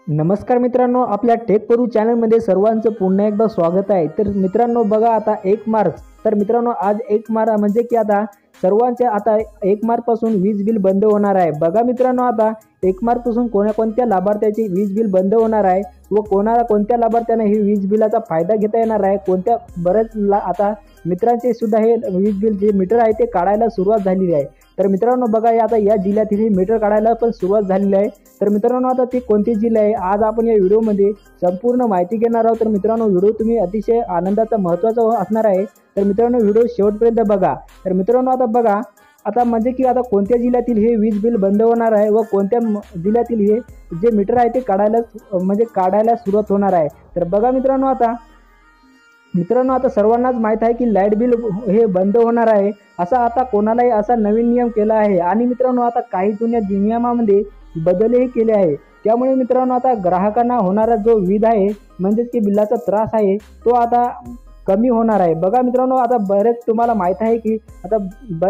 नमस्कार मित्रांनो, आपल्या टेक चॅनलमध्ये सर्वांचं पुन्हा एकदा स्वागत आहे। तर मित्रांनो बघा, आता 1 मार्च, तर मित्रांनो आज 1 मार्च म्हणजे की आता सर्वांचे आता 1 मार्च पासून वीज बिल बंद होणार आहे। बघा मित्रांनो, आता 1 मार्च पासून कोणत्या लाभार्थ्याची वीज बिल बंद होणार आहे व कोणत्या लाभार्थ्यांना ही वीज बिलाचा फायदा घेता येणार आहे, कोणत्या बरेच आता मित्रांचे सुद्धा हे वीज बिल जे मीटर आहे ते काढायला सुरुवात झालेली आहे। तर मित्रांनो बघा, आता या जिल्ह्यातील मीटर काढायला पण सुरुवात झालेली आहे। तर मित्रांनो, आता ते कोणते जिल्हे आहे आज आपण या व्हिडिओमध्ये संपूर्ण माहिती घेणार आहोत। तर मित्रांनो, व्हिडिओ तुम्ही अतिशय आनंदाचा महत्त्वाचा असणार आहे। तर मित्रांनो, व्हिडिओ शेवटपर्यंत बघा। तर मित्रांनो, आता बघा, आता म्हणजे की आता कोणत्या जिल्ह्यातील हे वीज बिल बंद होणार आहे व कोणत्या जिल्ह्यातील हे जे मीटर आहे ते काढायला सुरुवात होणार आहे। तर बघा मित्रांनो, आता सर्वांनाच माहित आहे की लाईट बिल हे बंद होणार आहे, असा आता कोणालाही असा नवीन नियम केला आहे। आणि मित्रांनो, आता काही जुन्या नियमामध्ये बदलही केले आहे। त्यामुळे मित्रांनो, आता ग्राहकांना होणारा जो वीज आहे म्हणजेच की बिलाचा त्रास आहे तो आता कमी होणार आहे। बघा मित्रांनो, आता बरेच तुम्हाला माहित आहे की आता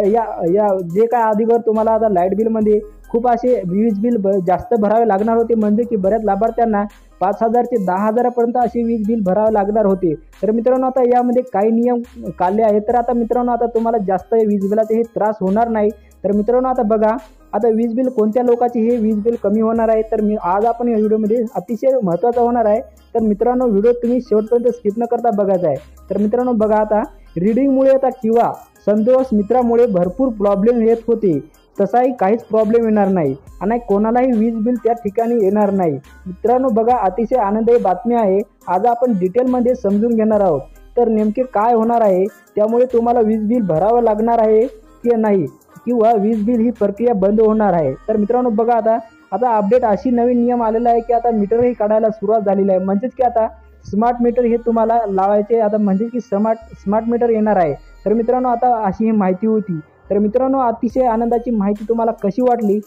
या जे काय आधीवर तुम्हाला आता लाईट बिलमध्ये खूप असे वीज बिल जास्त भरावे लागणार होते, म्हणजे की बऱ्याच लाभार्थ्यांना 5,000 ते 10,000 पर्यंत असे वीज बिल भरावे लागणार होते। तर मित्रांनो, आता यामध्ये काही नियम काढले आहेत। तर आता मित्रांनो, आता तुम्हाला जास्त वीज बिलाचे हे त्रास होणार नाही। तर मित्रांनो, आता बघा, आता वीज बिल कोणत्या लोकांचे हे वीज बिल कमी होणार आहे, तर आज आपण या व्हिडिओमध्ये अतिशय महत्त्वाचा होणार आहे। तर मित्रांनो, व्हिडिओ तुम्ही शेवटपर्यंत स्किप न करता बघायचा आहे। तर मित्रांनो बघा, आता रीडिंगमुळे आता किंवा संदेश मित्रामुळे भरपूर प्रॉब्लेम येत होते, तसाही काहीच प्रॉब्लेम येणार नाही आणि कोणालाही वीज बिल त्या ठिकाणी येणार नाही। मित्रांनो बघा, अतिशय आनंदाची बातमी आहे, आज आपण डिटेलमध्ये समजून घेणार आहोत। तर नेमके काय होणार आहे, त्यामुळे तुम्हाला वीज बिल भरावं लागणार आहे की नाही, किंवा वीज बिल ही प्रक्रिया बंद होणार आहे। तर मित्रांनो बघा, आता अपडेट अशी नवीन नियम आलेला आहे की आता मीटरही काढायला सुरुवात झालेली आहे, म्हणजेच की आता स्मार्ट मीटर हे तुम्हाला लावायचे, आता म्हणजे की स्मार्ट मीटर येणार आहे। तर मित्रांनो, आता अशी ही माहिती होती। तर मित्रांनो, अतिशय आनंदाची माहिती तुम्हाला कशी वाटली,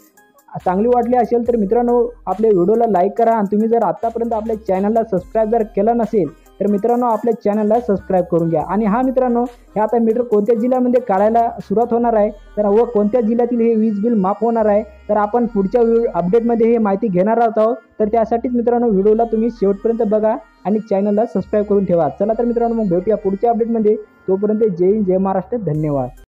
चांगली वाटली असेल तर मित्रांनो आपल्या व्हिडिओला लाईक करा। आणि तुम्ही जर आतापर्यंत आपल्या चॅनलला सबस्क्राईब जर केलं नसेल तर मित्रांनो आपल्या चॅनलला सबस्क्राईब करून घ्या। आणि हा मित्रांनो, हे आता मीटर कोणत्या जिल्ह्यामध्ये काढायला सुरुवात होणार आहे तर व कोणत्या जिल्ह्यातील हे वीज बिल माफ होणार आहे, तर आपण पुढच्या अपडेटमध्ये हे माहिती घेणार आहोत। तर त्यासाठीच मित्रांनो व्हिडिओला तुम्ही शेवटपर्यंत बघा आणि चॅनलला सबस्क्राईब करून ठेवा। चला तर मित्रांनो, मग भेटूया पुढच्या अपडेटमध्ये। तोपर्यंत जय हिंद, जय महाराष्ट्र, धन्यवाद।